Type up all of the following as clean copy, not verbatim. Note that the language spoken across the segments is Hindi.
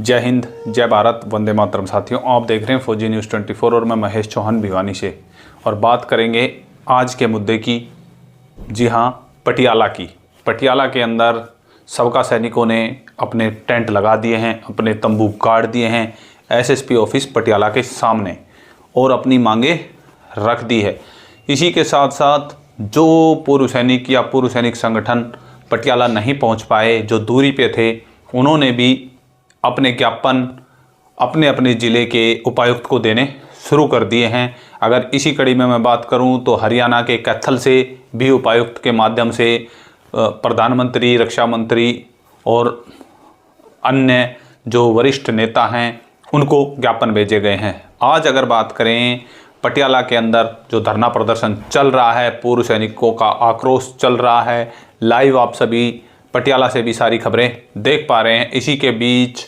जय हिंद, जय भारत, वंदे मातरम। साथियों, आप देख रहे हैं फौजी न्यूज़ 24 और मैं महेश चौहान भिवानी से। और बात करेंगे आज के मुद्दे की। जी हाँ, पटियाला की। पटियाला के अंदर सबका सैनिकों ने अपने टेंट लगा दिए हैं, अपने तंबू गाड़ दिए हैं एसएसपी ऑफिस पटियाला के सामने और अपनी मांगे रख दी है। इसी के साथ साथ जो पूर्व सैनिक या पूर्व सैनिक संगठन पटियाला नहीं पहुंच पाए, जो दूरी पे थे, उन्होंने भी अपने ज्ञापन अपने अपने ज़िले के उपायुक्त को देने शुरू कर दिए हैं। अगर इसी कड़ी में मैं बात करूं तो हरियाणा के कैथल से भी उपायुक्त के माध्यम से प्रधानमंत्री, रक्षा मंत्री और अन्य जो वरिष्ठ नेता हैं उनको ज्ञापन भेजे गए हैं। आज अगर बात करें, पटियाला के अंदर जो धरना प्रदर्शन चल रहा है, पूर्व सैनिकों का आक्रोश चल रहा है, लाइव आप सभी पटियाला से भी सारी खबरें देख पा रहे हैं। इसी के बीच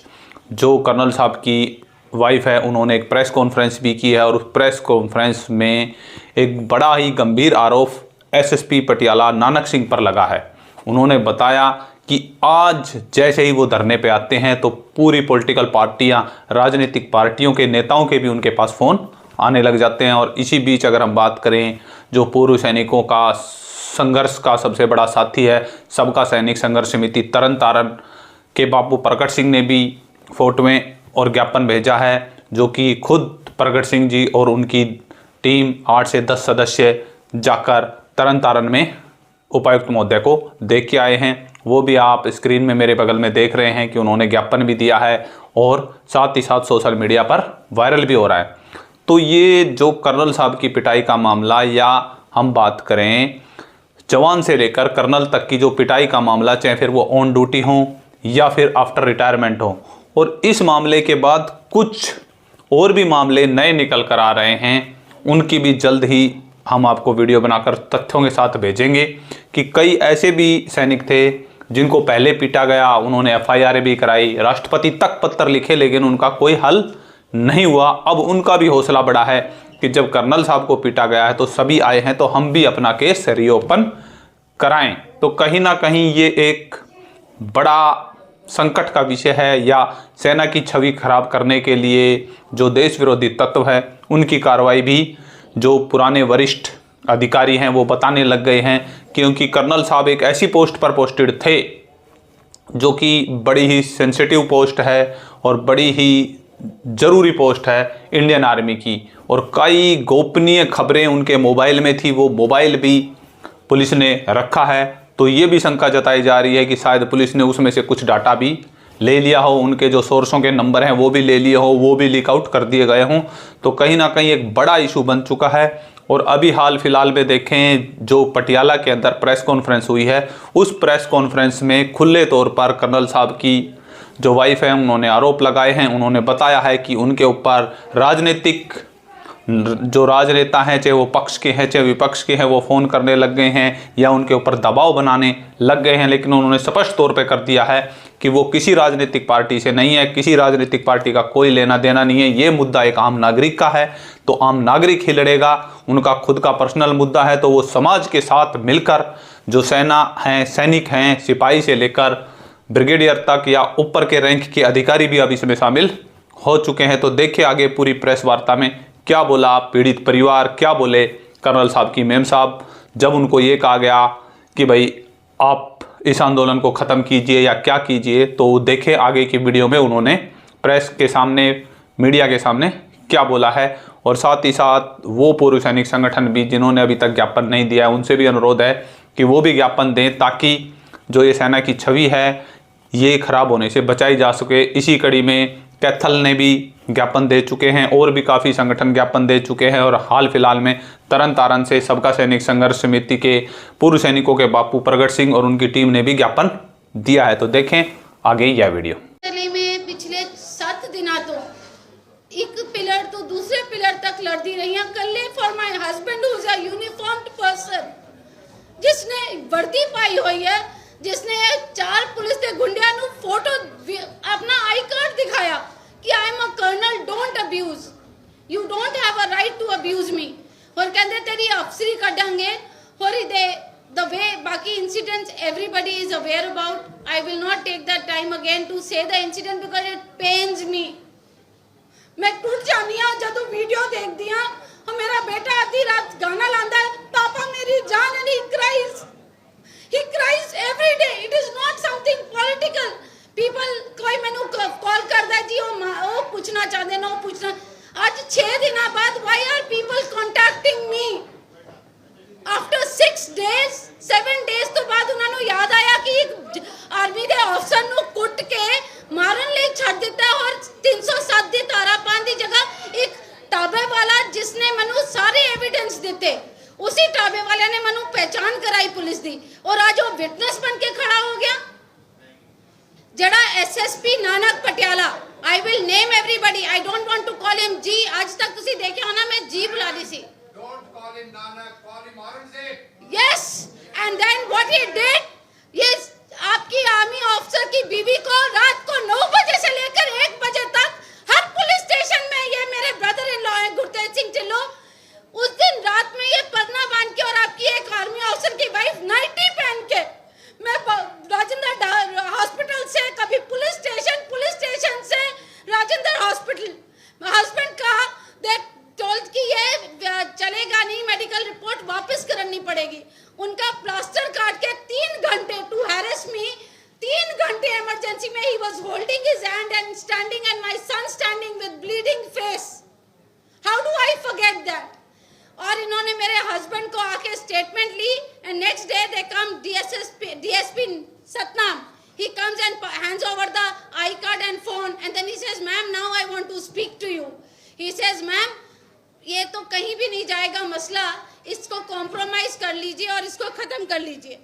जो कर्नल साहब की वाइफ है, उन्होंने एक प्रेस कॉन्फ्रेंस भी की है और उस प्रेस कॉन्फ्रेंस में एक बड़ा ही गंभीर आरोप एसएसपी पटियाला नानक सिंह पर लगा है। उन्होंने बताया कि आज जैसे ही वो धरने पे आते हैं तो पूरी पॉलिटिकल पार्टियां, राजनीतिक पार्टियों के नेताओं के भी उनके पास फ़ोन आने लग जाते हैं। और इसी बीच अगर हम बात करें, जो पूर्व सैनिकों का संघर्ष का सबसे बड़ा साथी है सबका सैनिक संघर्ष समिति तरन तारण के बाबू प्रगट सिंह ने भी फोटोएं और ज्ञापन भेजा है, जो कि खुद प्रगट सिंह जी और उनकी टीम 8 से 10 सदस्य जाकर तरन तारण में उपायुक्त महोदय को देख के आए हैं। वो भी आप स्क्रीन में मेरे बगल में देख रहे हैं कि उन्होंने ज्ञापन भी दिया है और साथ ही साथ सोशल मीडिया पर वायरल भी हो रहा है। तो ये जो कर्नल साहब की पिटाई का मामला, या हम बात करें जवान से लेकर कर्नल तक की जो पिटाई का मामला, चाहे फिर वो ऑन ड्यूटी हो या फिर आफ्टर रिटायरमेंट हो, और इस मामले के बाद कुछ और भी मामले नए निकल कर आ रहे हैं, उनकी भी जल्द ही हम आपको वीडियो बनाकर तथ्यों के साथ भेजेंगे कि कई ऐसे भी सैनिक थे जिनको पहले पीटा गया, उन्होंने एफआईआर भी कराई, राष्ट्रपति तक पत्र लिखे, लेकिन उनका कोई हल नहीं हुआ। अब उनका भी हौसला बढ़ा है कि जब कर्नल साहब को पीटा गया है तो सभी आए हैं, तो हम भी अपना केस रीओपन कराएं। तो कहीं ना कहीं ये एक बड़ा संकट का विषय है, या सेना की छवि खराब करने के लिए जो देश विरोधी तत्व है उनकी कार्रवाई भी जो पुराने वरिष्ठ अधिकारी हैं वो बताने लग गए हैं। क्योंकि कर्नल साहब एक ऐसी पोस्ट पर पोस्टेड थे जो कि बड़ी ही सेंसिटिव पोस्ट है और बड़ी ही ज़रूरी पोस्ट है इंडियन आर्मी की, और कई गोपनीय खबरें उनके मोबाइल में थी, वो मोबाइल भी पुलिस ने रखा है। तो ये भी शंका जताई जा रही है कि शायद पुलिस ने उसमें से कुछ डाटा भी ले लिया हो, उनके जो सोर्सों के नंबर हैं वो भी ले लिए हो, वो भी लीक आउट कर दिए गए हों। तो कहीं ना कहीं एक बड़ा इशू बन चुका है। और अभी हाल फिलहाल में देखें, जो पटियाला के अंदर प्रेस कॉन्फ्रेंस हुई है, उस प्रेस कॉन्फ्रेंस में खुले तौर पर कर्नल साहब की जो वाइफ है उन्होंने आरोप लगाए हैं। उन्होंने बताया है कि उनके ऊपर राजनीतिक जो राजनेता हैं, चाहे वो पक्ष के हैं चाहे विपक्ष के हैं, वो फ़ोन करने लग गए हैं या उनके ऊपर दबाव बनाने लग गए हैं। लेकिन उन्होंने स्पष्ट तौर पे कर दिया है कि वो किसी राजनीतिक पार्टी से नहीं है, किसी राजनीतिक पार्टी का कोई लेना देना नहीं है। ये मुद्दा एक आम नागरिक का है, तो आम नागरिक ही लड़ेगा। उनका खुद का पर्सनल मुद्दा है, तो वो समाज के साथ मिलकर, जो सेना हैं, सैनिक हैं, सिपाही से लेकर ब्रिगेडियर तक या ऊपर के रैंक के अधिकारी भी अब इसमें शामिल हो चुके हैं। तो देखिए आगे पूरी प्रेस वार्ता में क्या बोला पीड़ित परिवार, क्या बोले कर्नल साहब की मेम साहब, जब उनको ये कहा गया कि भाई आप इस आंदोलन को ख़त्म कीजिए या क्या कीजिए। तो देखें आगे की वीडियो में उन्होंने प्रेस के सामने, मीडिया के सामने क्या बोला है। और साथ ही साथ वो पूर्व सैनिक संगठन भी जिन्होंने अभी तक ज्ञापन नहीं दिया है, उनसे भी अनुरोध है कि वो भी ज्ञापन दें, ताकि जो ये सेना की छवि है ये खराब होने से बचाई जा सके। इसी कड़ी में कैथल ने भी ज्ञापन दे चुके हैं और भी काफ़ी संगठन ज्ञापन दे चुके हैं। और हाल फिलहाल में तरन तारण से सबका सैनिक संघर्ष समिति के पूर्व सैनिकों के बापू प्रगट सिंह और उनकी टीम ने भी ज्ञापन दिया है। तो देखें आगे यह वीडियो। में पिछले 7 दिनों तो एक पिलर तो दूसरे पिलर तक लड़ती रही हैं। कल्ले for my husband who is a uniformed person, जिसने वर्दी पाई हुई है, जिसने 4 पुलिस के गुंडियां नु फोटो अपना आई कार्ड दिखाया कि I am a colonel, don't abuse, you don't have a right to abuse me. और कहते तेरी अफसरी कढांगे, होरी दे the way बाकी incidents everybody is aware about. I will not take that time again to say the incident because it pains me. मैं टूट जानी हूँ जब तू वीडियो देख दिया और मेरा बेटा आधी रात गाना लांदा है, पापा मेरी जान, and he cries every day. It is not something political. People कोई मैंने कॉल करता है जी वो पूछना चाहते ना वो पूछना. आज 6 दिन बाद why are people contacting me? After 6 days, 7 days तो बाद उन्होंने याद आया कि एक आर्मी के अफसर ਨੂੰ ਕੁੱਟ ਕੇ मारन ਲਈ ਛੱਡ ਦਿੱਤਾ और 307 ਦੀ ਧਾਰਾ ਪਾਉਣ ਦੀ ਜਗ੍ਹਾ एक ਢਾਬੇ वाला जिसने ਮੈਨੂੰ सारे एविडेंस ਦਿੱਤੇ उसी ढाबे वाले ने ਮੈਨੂੰ पहचान कराई पुलिस दी और आज वो विटनेस बन के खड़ा हो गया. जड़ा SSP Nanak Patiala, I will name everybody, I don't want to call him जी. आज तक ਤੁਸੀਂ ਦੇਖਿਆ ਹੋਣਾ मैं जी बुला दी सी. Don't call him Nanak, call him Aurangzeb. Yes, and then what he did, yes, आपकी आर्मी ऑफिसर की बीवी को रात को 9 बजे से लेकर 1 बजे तक हर पुलिस स्टेशन में, ये मेरे ब्रदर इन लॉ है गुरतेज सिंह ढिल्लों, उस दिन रात में ये पन्ना बांध के और आपकी एक आर्मी ऑफिसर की वाइफ नाइटी पहन के मैं राजेंद्र हॉस्पिटल से कभी पुलिस स्टेशन से राजेंद्र हॉस्पिटल, हस्बैंड का देख टोल्ड कि ये चलेगा नहीं, मेडिकल रिपोर्ट वापस करनी पड़ेगी. उनका प्लास्टर काट के 3 घंटे टू हैरेस मी, 3 घंटे इमरजेंसी में ही was holding his hand and standing and my son standing with bleeding face. How do I forget that? और इन्होंने मेरे हस्बैंड को आके स्टेटमेंट ली and next day they come DSP Satnam, he comes and hands over the I card and phone and then he says ma'am now I want to speak to you. He says ma'am ये तो कहीं भी नहीं जाएगा मसला, इसको कॉम्प्रोमाइज कर लीजिए और इसको खत्म कर लीजिए.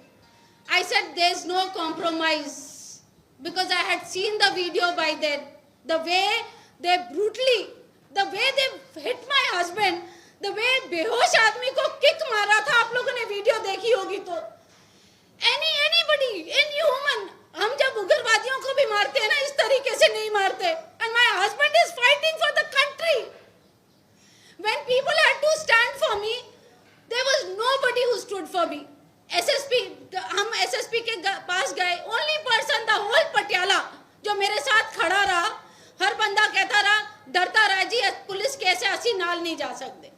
I said there is no compromise because I had seen the video by then, the way they brutally, the way they hit my husband, the way बेहोश आदमी को किक मारा था. आप लोगों ने वीडियो देखी होगी तो anybody inhuman. हम जब उग्रवादियों को भी मारते हैं ना इस तरीके से नहीं मारते. And my husband is fighting for the country. When people had to stand for me, there was nobody who stood for me. SSP, हम SSP के पास गए, only person the whole Patiala जो मेरे साथ खड़ा रहा. हर बंदा कहता रहा, डरता रहा जी पुलिस कैसे ऐसी नाल नहीं जा सकते.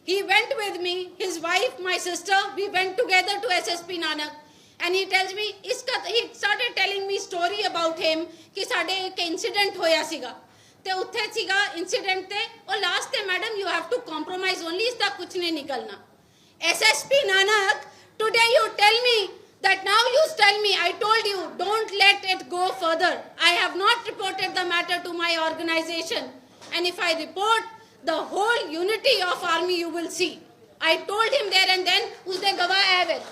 He went with me, his wife, my sister, we went together to SSP Nanak. And he tells me, he started telling me story about him कि साढ़े एक incident होया सीगा. ते उत्थे सीगा incident ते और last ते madam you have to compromise only, इसका कुछ नहीं निकलना. SSP Nanak, today you tell me that now you tell me, I told you don't let it go further. I have not reported the matter to my organization and if I report the whole unity of army you will see. I told him there and then उसने गवाह है.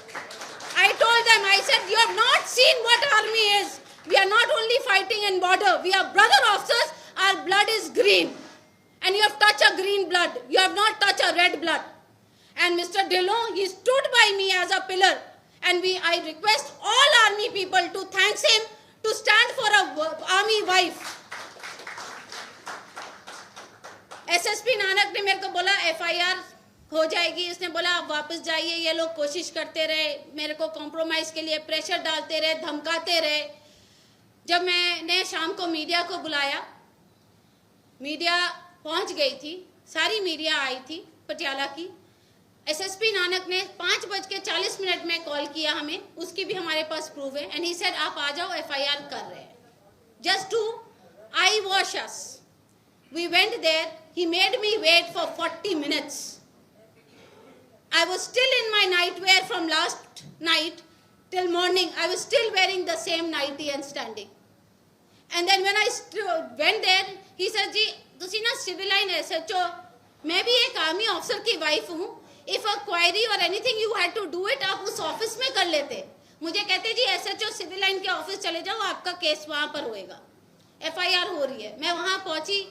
I told them, I said, you have not seen what army is. We are not only fighting in border. We are brother officers. Our blood is green. And you have touched a green blood. You have not touched a red blood. And Mr. Dillon, he stood by me as a pillar. And I request all army people to thank him to stand for a army wife. SSP Nanak ने मेरे को बोला FIR हो जाएगी. इसने बोला आप वापस जाइए. ये लोग कोशिश करते रहे, मेरे को कॉम्प्रोमाइज़ के लिए प्रेशर डालते रहे, धमकाते रहे. जब मैंने शाम को मीडिया को बुलाया, मीडिया पहुंच गई थी, सारी मीडिया आई थी पटियाला की. SSP नानक ने 5:40 में कॉल किया हमें, उसकी भी हमारे पास प्रूफ है. एंड ही सेड आप आ जाओ, FIR कर रहे हैं. Just to eye wash us. We went there. He made me wait for 40 minutes. I was still in my nightwear from last night till morning. I was still wearing the same nightie and standing. And then when I went there, he said, "जी, तुसी ना civil line SHO, मैं भी एक army officer की wife हूँ. If a query or anything you had to do it, आप उस office में कर लेते." मुझे कहते जी SHO civil line के office चले जाओ, आपका केस वहाँ पर होएगा. FIR हो रही है. मैं वहाँ पहुँची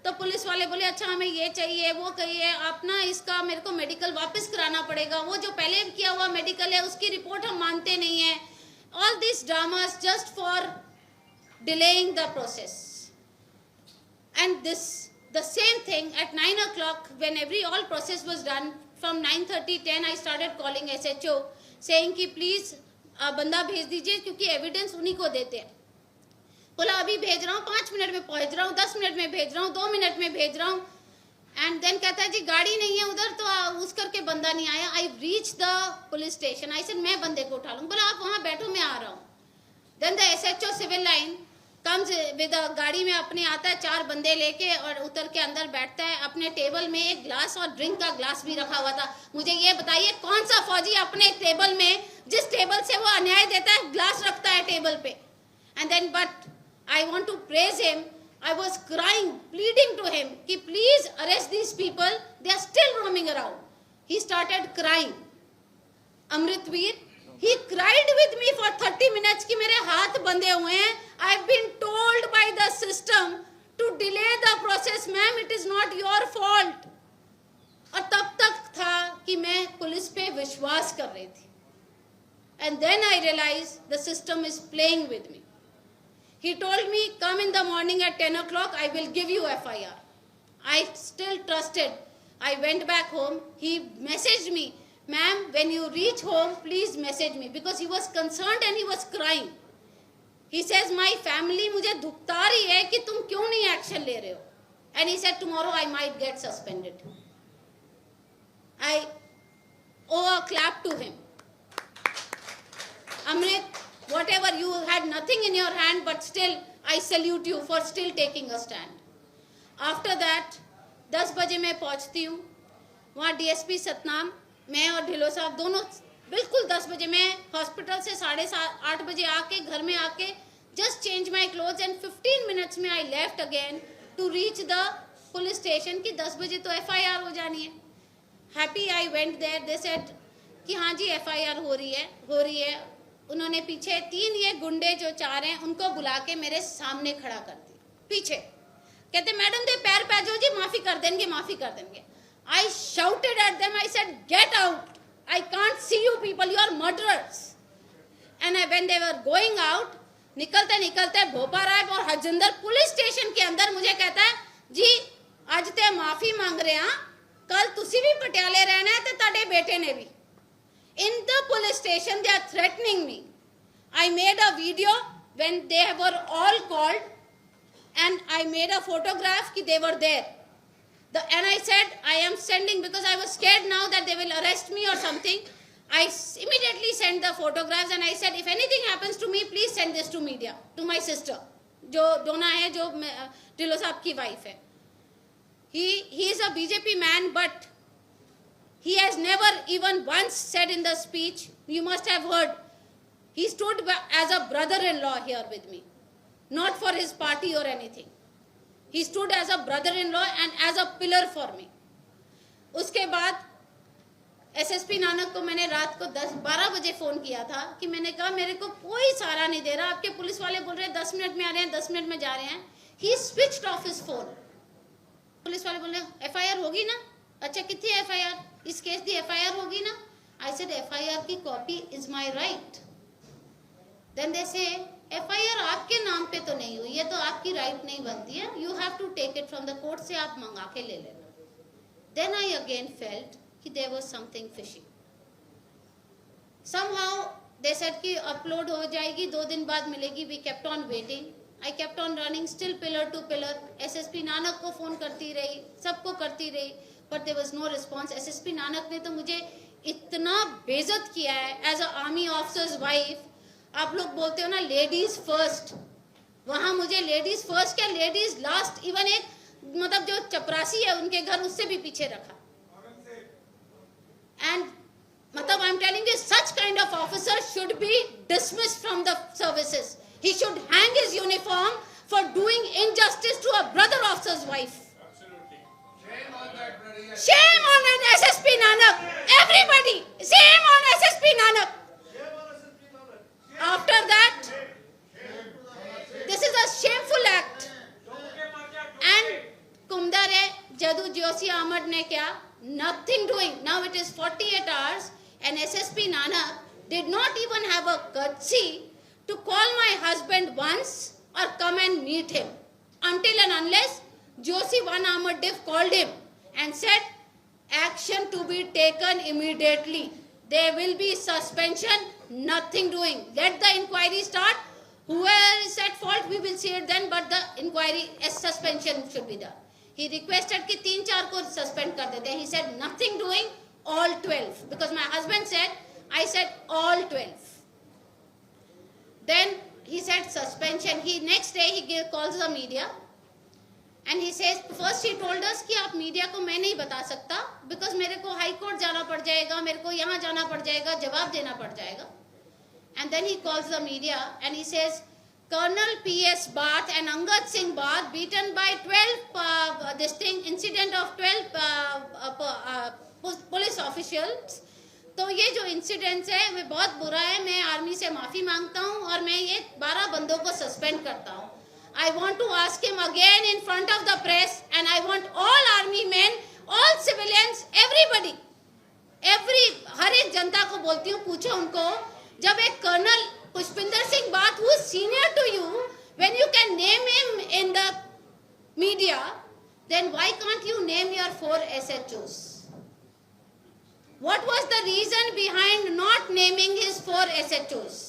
तो पुलिस वाले बोले अच्छा हमें ये चाहिए वो चाहिए, आप ना इसका मेरे को मेडिकल वापस कराना पड़ेगा. वो जो पहले किया हुआ मेडिकल है उसकी रिपोर्ट हम मानते नहीं हैं. All this dramas just for delaying the process. And this the same thing at 9 o'clock when all process was done. From 9:30, 10 I started calling SHO saying कि प्लीज बंदा भेज दीजिए क्योंकि एविडेंस उन्हीं को देते हैं। बोला अभी भेज रहा हूँ, 5 मिनट में पहुंच रहा हूँ, 10 मिनट में भेज रहा हूँ, 2 मिनट में भेज रहा हूँ। एंड देन कहता है जी गाड़ी नहीं है उधर, तो उस करके बंदा नहीं आया। I reach the police station. I said मैं बंदे को उठा लूँ। बोला आप वहाँ बैठो, मैं आ रहा हूँ। Then the SHO civil line comes with गाड़ी में अपने आता है, 4 बंदे लेके, और उतर के अंदर बैठता है। अपने टेबल में एक ग्लास और ड्रिंक का ग्लास भी रखा हुआ था। मुझे ये बताइए कौन सा फौजी अपने टेबल में, जिस टेबल से वो अन्याय देता है, ग्लास रखता है टेबल पे। And then but I want to praise him. I was crying, pleading to him कि please arrest these people. They are still roaming around. He started crying. Amritveer, he cried with me for 30 minutes कि मेरे हाथ बंधे हुए हैं. I've been told by the system to delay the process. Ma'am, it is not your fault. और तब तक था कि मैं पुलिस पे विश्वास कर रही थी. And then I realized the system is playing with me. He told me, come in the morning at 10 o'clock, I will give you FIR. I still trusted. I went back home. He messaged me, ma'am, when you reach home, please message me. Because he was concerned and he was crying. He says, my family मुझे दुखता रही है कि तुम क्यों नहीं एक्शन ले रहे हो. And he said, tomorrow I might get suspended. I owe a clap to him. Amrit, whatever, you had nothing in your hand, but still I salute you for still taking a stand. After that 10 बजे मैं पहुंचती हूँ वहाँ DSP सतनाम, मैं और ढिलो साहब दोनों बिल्कुल 10 बजे, मैं हॉस्पिटल से 7:30 बजे आके घर में आके just change my clothes and 15 minutes में I left again to reach the police station कि 10 बजे तो FIR हो जानी है. Happy I went there. They said कि हाँ जी FIR हो रही है. उन्होंने पीछे 3 ये गुंडे जो 4 हैं उनको बुला के मेरे सामने खड़ा कर दिया पीछे. कहते मैडम दे पैर पैजो जी, माफी कर देंगे. I shouted at them. I said get out, I can't see you people, you are murderers. And when they were going out, निकलते भोपा राय और हरजिंदर पुलिस स्टेशन के अंदर मुझे कहता है जी अज ते माफी मांग रहे हैं, कल तुसी भी पटियाले रहना है ते ताडे बेटे ने भी. In the police station, they are threatening me. I made a video when they were all called, and I made a photograph कि they were there. And I said, I am sending, because I was scared now that they will arrest me or something. I immediately sent the photographs and I said, if anything happens to me, please send this to media, to my sister, जो डोना है, जो ढिल्लो साहब की wife है. He is a BJP man, but he has never even once said in the speech, you must have heard, he stood as a brother-in-law here with me, not for his party or anything. He stood as a brother-in-law and as a pillar for me. उसके बाद SSP नानक को मैंने रात को 10-12 बजे फ़ोन किया था कि मैंने कहा मेरे को कोई सहारा नहीं दे रहा, आपके पुलिस वाले बोल रहे हैं 10 मिनट में आ रहे हैं, 10 मिनट में जा रहे हैं. He switched off his phone. Police वाले बोल रहे हैं FIR होगी ना, अच्छा कितनी FIR, इस केस की FIR होगी ना. I said FIR की copy is my right. Then they say FIR आपके नाम पे तो नहीं हुई है, तो आपकी राइट नहीं बनती है, you have to take it from the court से आप मंगा के ले लेना. Then I again felt कि there was something fishy. Somehow they said कि upload हो जाएगी, 2 दिन बाद मिलेगी. We kept on waiting. I kept on running still pillar to pillar. SSP Nanak को फोन करती रही, सबको करती रही, but there was no response. SSP Nanak ने तो मुझे इतना बेइज्जत किया है as a army officer's wife. आप लोग बोलते हो ना लेडीज फर्स्ट, वहाँ मुझे लेडीज फर्स्ट क्या लेडीज लास्ट, इवन एक मतलब जो चपरासी है उनके घर उससे भी पीछे रखा. एंड मतलब I am telling you such kind of officer should be dismissed from the services. He should hang his uniform for doing injustice to a brother officer's wife. Absolutely. Shame on that bloody. Shame on an SSP Nanak. Everybody, shame on SSP Nanak. After that, this is a shameful act. And Kumdare Jadu Joshi Ahmad ne kya? Nothing doing. Now it is 48 hours and SSP Nanak did not even have a courtesy to call my husband once or come and meet him, until and unless Joshi One Ahmad Div called him and said action to be taken immediately. there will be suspension, nothing doing. Let the inquiry start. Whoever is at fault, we will see it then, but the inquiry as suspension should be done. He requested कि 3-4 को suspend कर देते. He said nothing doing, all 12. Because my husband said, I said all 12. Then he said suspension. Next day he calls the media. And he says, first he told us कि आप मीडिया को मैं नहीं बता सकता because मेरे को हाई कोर्ट जाना पड़ जाएगा, मेरे को यहाँ जाना पड़ जाएगा, जवाब देना पड़ जाएगा. And then he calls the media and he says, Colonel P.S. Bath and Angad Singh Bath beaten by 12, incident of 12 police officials. तो ये जो इंसिडेंट्स है वे बहुत बुरा है. मैं आर्मी से माफ़ी मांगता हूँ और मैं ये 12 बंदों को सस्पेंड करता हूँ. I want to ask him again in front of the press and I want all army men, all civilians, everybody, हर एक जनता को बोलती हूँ, पूछो उनको, जब एक कर्नल पुष्पिंदर सिंह बात who is senior to you, when you can name him in the media, then why can't you name your 4 SHOs? What was the reason behind not naming his 4 SHOs?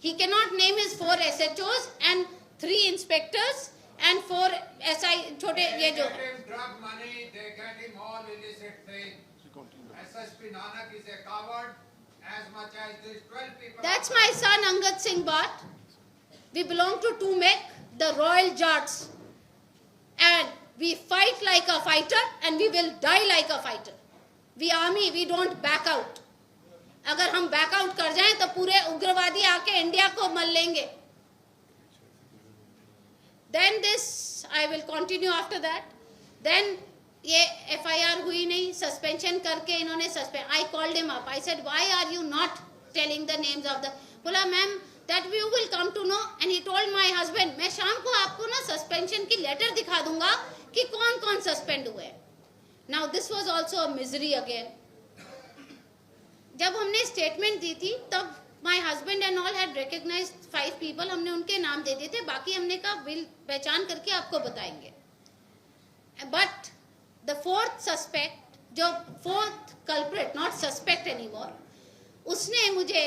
He cannot name his 4 SHOs and 3 inspectors and 4 SI छोटे ये जो. They get him drug money, they get him all illicit things. SSP Nanak is a coward as much as these 12 people. That's my son Angad Singh Bhatt. We belong to Tumek, the Royal Jats, and we fight like a fighter and we will die like a fighter. We army, we don't back out. अगर हम बैक आउट कर जाएं तो पूरे उग्रवादी आके इंडिया को मल लेंगे. Then this I will continue after that. Then ये FIR हुई नहीं, सस्पेंशन करके इन्होंने suspend. I called him up. I said, why are you not telling the names of the? बोला ma'am that you will come to know. And he told my husband, मैं शाम को आपको ना सस्पेंशन की लेटर दिखा दूंगा कि कौन कौन सस्पेंड हुए. Now this was also a misery again. जब हमने स्टेटमेंट दी थी तब my husband and all had recognised 5 people. हमने उनके नाम दे दिए थे, बाकी हमने कहा विल पहचान करके आपको बताएंगे. बट द 4th सस्पेक्ट, जो 4th culprit, not suspect anymore, उसने मुझे,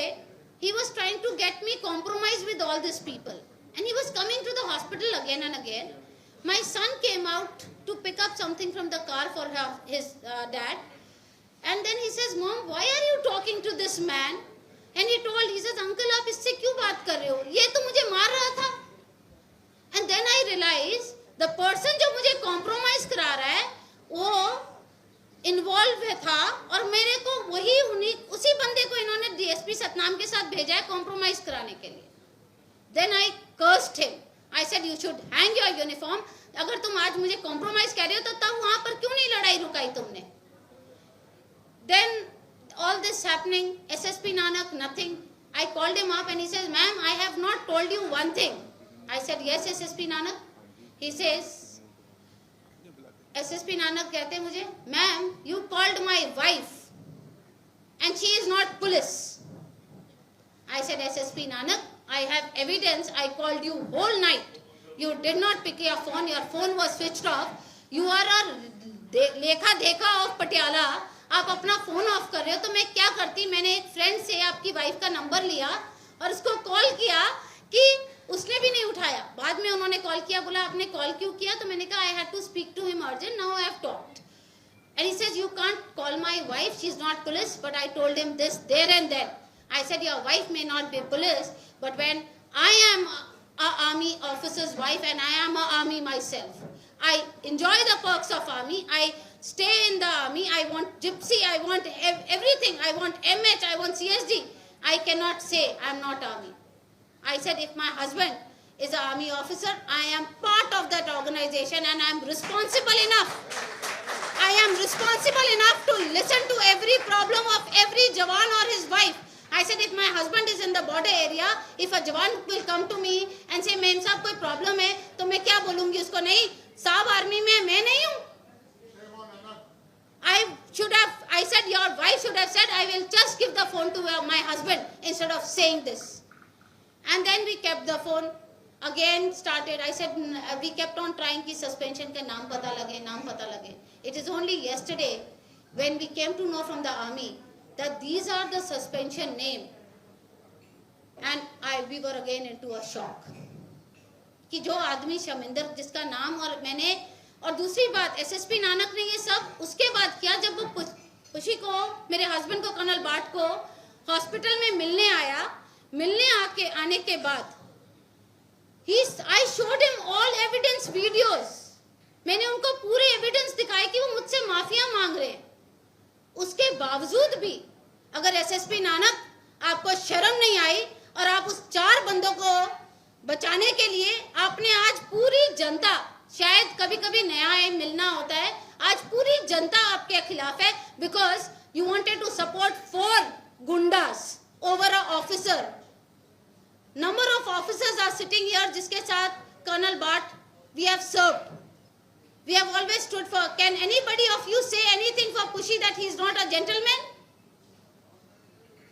he was trying to get me compromise with all this people and he was coming to the hospital again and again. My son came out to pick up something from the car for his dad. And then he says, Mom, why are you talking to this man? And he told, he says, Uncle, आप इससे क्यों बात कर रहे हो? ये तो मुझे मार रहा था. And then I realized, the person जो मुझे compromise करा रहा है, वो involved था और मेरे को उसी बंदे को इन्होंने DSP सतनाम के साथ भेजा है compromise कराने के लिए. Then I cursed him. I said, you should hang your uniform. अगर तुम आज मुझे compromise कह रहे हो तो तब वहाँ पर क्यों नहीं लड़ाई रुकाई तुमने? Then all this happening, SSP Nanak, nothing. I called him up and he says, ma'am, I have not told you one thing. I said, yes, SSP Nanak. He says, SSP Nanak कहते मुझे, ma'am, you called my wife and she is not police. I said, SSP Nanak, I have evidence. I called you whole night. You did not pick your phone was switched off. You are a lekha dekha of Patiala. आप अपना फोन ऑफ कर रहे हो. तो मैं क्या करती, मैंने एक फ्रेंड से आपकी वाइफ का नंबर लिया और उसको कॉल किया कि उसने भी नहीं उठाया. बाद में उन्होंने कॉल किया, बोला आपने कॉल क्यों किया? तो मैंने कहा I had to speak to him urgent, now I have talked. And he says you can't call my wife, she is not police. But I told him this there and then. I said your wife may not be police, but when I am a army officer's wife and I am a army myself. I enjoy the perks of army. I stay in the army. I want gypsy. I want everything. I want MH. I want CSD. I cannot say I am not army. I said if my husband is an army officer, I am part of that organization and I am responsible enough. I am responsible enough to listen to every problem of every Jawan or his wife. I said if my husband is in the border area, if a Jawan will come to me and say ma'am साहब कोई प्रॉब्लम है, तो मैं क्या बोलूँगी उसको? नहीं, साहब आर्मी में मैं नहीं हूँ. I said your wife should have said I will just give the phone to my husband instead of saying this. And then we kept the phone. Again started. I said we kept on trying कि suspension का नाम पता लगे. It is only yesterday when we came to know from the army that these are the suspension name, and we were again into a shock कि जो आदमी शमिंदर जिसका नाम और दूसरी बात एसएसपी नानक ने ये सब उसके बाद किया जब वो खुशी को मेरे हस्बैंड को कर्नल बाट को हॉस्पिटल में मिलने आने के बाद I showed him all evidence videos. मैंने उनको पूरे एविडेंस दिखाए कि वो मुझसे माफिया मांग रहे हैं। उसके बावजूद भी अगर एसएसपी नानक आपको शर्म नहीं आई और आप उस 4 बंदों को बचाने के लिए आपने आज पूरी जनता, शायद कभी कभी न्याय मिलना होता है, आज पूरी जनता आपके खिलाफ है because you wanted to support 4 goondas over a officer. Number of officers are sitting here जिसके साथ colonel but we have served, we have always stood for. Can anybody of you say anything for Pushi that he is not a gentleman?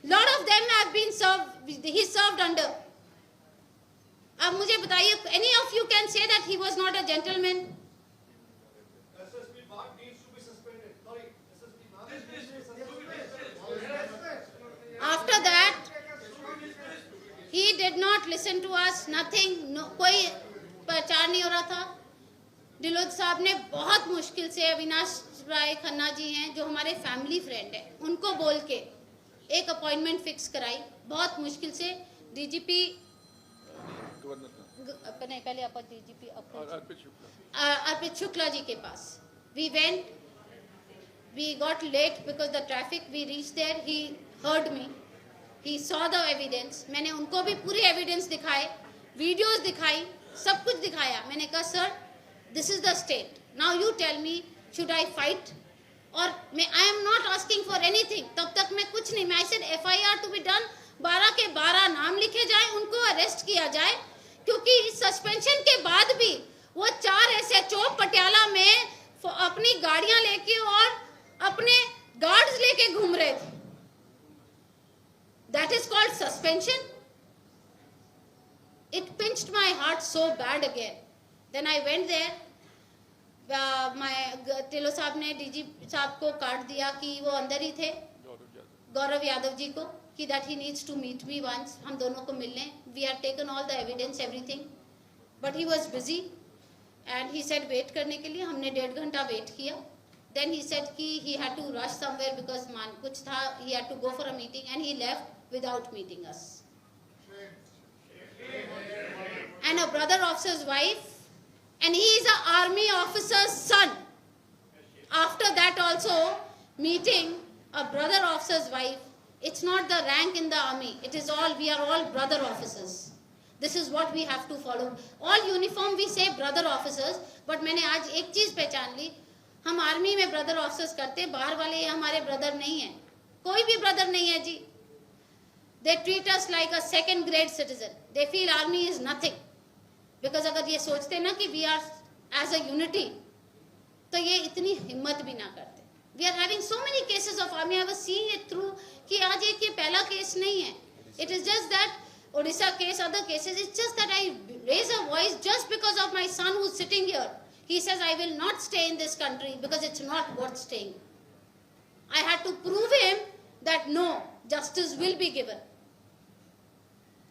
Lot of them have been served, he served under. अब मुझे बताइए, any of you can say that he was not a gentleman? SSP Bhatt needs to be suspended. Sorry, SSP Bhatt needs to be suspended. After that, he did not listen to us. Nothing. No, कोई प्रचार नहीं हो रहा था। डिलोद साहब ने बहुत मुश्किल से, अविनाश राय खन्ना जी हैं जो हमारे फैमिली फ्रेंड हैं, उनको बोल के एक अपॉइंटमेंट फिक्स कराई। बहुत मुश्किल से डीजीपी पहले डीजीपी अर्पित शुक्ला जी के पास we went, we got late because the traffic, we reach there, he heard me, he saw the evidence. मैंने उनको भी पूरी एविडेंस दिखाए, वीडियोस दिखाई, सब कुछ दिखाया। मैंने कहा sir this is the state, now you tell me should I fight or I am not asking for anything। तब तक मैं कुछ नहीं, I said FIR to be done, 12 के 12 नाम लिखे जाए, उनको अरेस्ट किया जाए, क्योंकि सस्पेंशन के बाद भी वो 4 SHO पटियाला में अपनी गाड़ियां लेके और अपने गार्ड्स लेके घूम रहे थे। That is called suspension। It pinched my heart so bad again। Then I went there, Dhillon साहब ने डीजी साहब को काट दिया कि वो अंदर ही थे, गौरव यादव जी को, कि that he needs to meet me once, हम दोनों को मिलने। We have taken all the evidence, everything, but he was busy and he said wait करने के लिए। हमने 1.5 घंटा वेट किया। Then he said कि he had to rush somewhere because कुछ था, he had to go for a meeting and he left without meeting us। And a brother officer's wife, and he is an army officer's son। After that also meeting a brother officer's wife, it's not the rank in the army, it is all, we are all brother officers। This is what we have to follow। All uniform we say brother officers, but मैंने आज एक चीज पहचान ली, हम आर्मी में ब्रदर ऑफिसर्स करते, बाहर वाले हमारे ब्रदर नहीं है, कोई भी ब्रदर नहीं है जी। They treat us like a second grade citizen, they feel army is nothing। Because अगर ये सोचते ना कि we are as a unity, तो ये इतनी हिम्मत भी ना करते। We are having so many cases of army, I was seeing it through कि आज एक ये पहला केस नहीं है। It is just that Odisha case, other cases, it's just that I raise a voice just because of my son who is sitting here. He says I will not stay in this country because it's not worth staying. I had to prove him that no, justice will be given.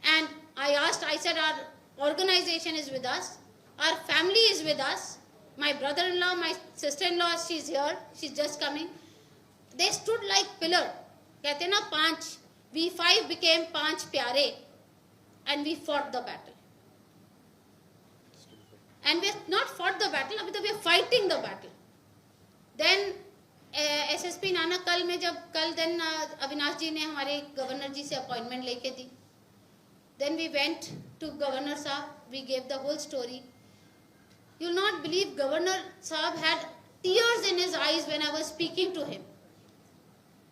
And I asked, I said our organization is with us, our family is with us, my brother-in-law, my sister-in-law, she's here, she's just coming, they stood like pillar। कहते ना 5, we 5 became 5 प्यारे and we fought the battle, and we have not fought the battle, अभी तो we are fighting the battle। then SSP Nanak कल में जब then अविनाश जी ने हमारे गवर्नर जी से अपॉइंटमेंट लेके दी। Then we went to Governor Saab, we gave the whole story। You'll not believe Governor Saab had tears in his eyes when I was speaking to him।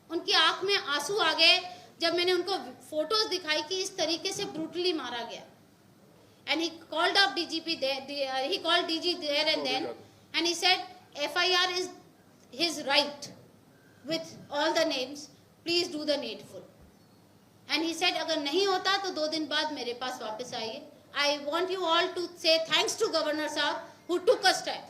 उनकी आंख में आंसू आ गए जब मैंने उनको फोटोज दिखाई कि इस तरीके से ब्रूटली मारा गया। And he called up DGP there, he called DG there and then, and he said FIR is his right with all the names, please do the needful। And he said अगर नहीं होता तो 2 दिन बाद मेरे पास वापस आइए। I want you all to say thanks to Governor Saab who took us time।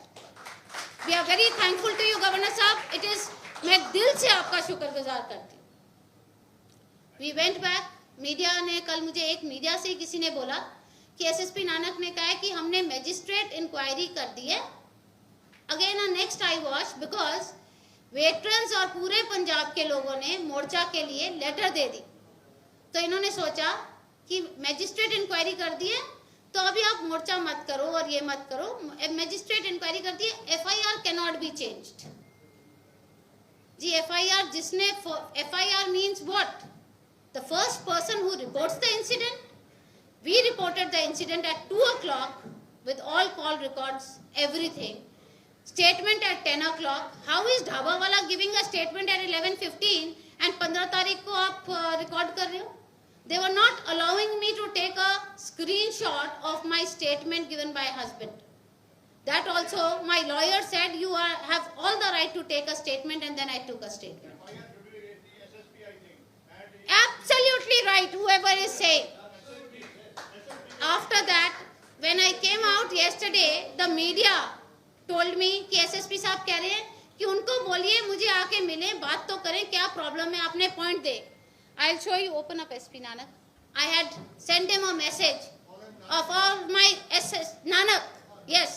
We are very thankful to you Governor Saab। It is, मैं दिल से आपका शुक्रगुजार करती हूँ। वी वेंट बैक, मीडिया ने कल मुझे एक मीडिया से किसी ने बोला कि एसएसपी नानक ने कहा है कि हमने मैजिस्ट्रेट इंक्वायरी कर दी है। Again next I watch because veterans और पूरे पंजाब के लोगों ने मोर्चा के लिए लेटर दे दी, तो इन्होंने सोचा कि मैजिस्ट्रेट इंक्वायरी कर दी है तो अभी आप मोर्चा मत करो और ये मत करो। मैजिस्ट्रेट इंक्वायरी कर दी है, FIR can not be changed. जी एफआईआर जिसने FIR means what? The first person who reports the incident. We reported the incident at 2 o'clock with all call records, everything. Statement at 10 o'clock. How is dhaba वाला giving a statement at 11:15 and 15 तारीख को आप रिकॉर्ड कर रहे हो? They were not allowing me to take a screenshot of my statement given by husband. That also my lawyer said you have all the right to take a statement, and then I took a statement. Absolutely right, whoever is saying. After that, when I came out yesterday, the media told me कि एसएसपी साहब कह रहे हैं कि उनको बोलिए मुझे आके मिले, बात तो करें, क्या प्रॉब्लम है, आपने point they. I'll show you, open up SP Nanak. I had sent him a message of all my SS Nanak. Yes,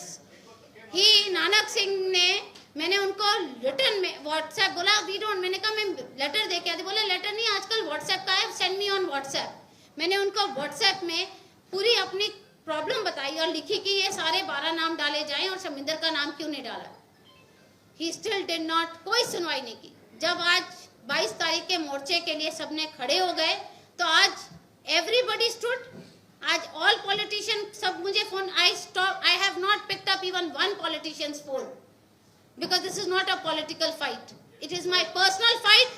he Nanak Singh ने, मैंने उनको रिटर्न में व्हाट्सएप बोला वी डोंट, मैंने कहा मैं लेटर दे के आती, बोले लेटर नहीं, आजकल व्हाट्सएप का है, सेंड मी ऑन व्हाट्सएप। मैंने उनको व्हाट्सएप में पूरी अपनी प्रॉब्लम बताई और लिखी कि ये सारे 12 नाम डाले जाएं और शमिंदर का नाम क्यों नहीं डाला। ही स्टिल डिड नॉट, कोई सुनवाई नहीं की। जब आज 22 तारीख के मोर्चे के लिए सबने खड़े हो गए तो आज एवरीबडी स्टूड। आज ऑल पॉलिटिशियन सब मुझे phone, I have not picked up even one politicians phone because this is not a political fight, it is my personal fight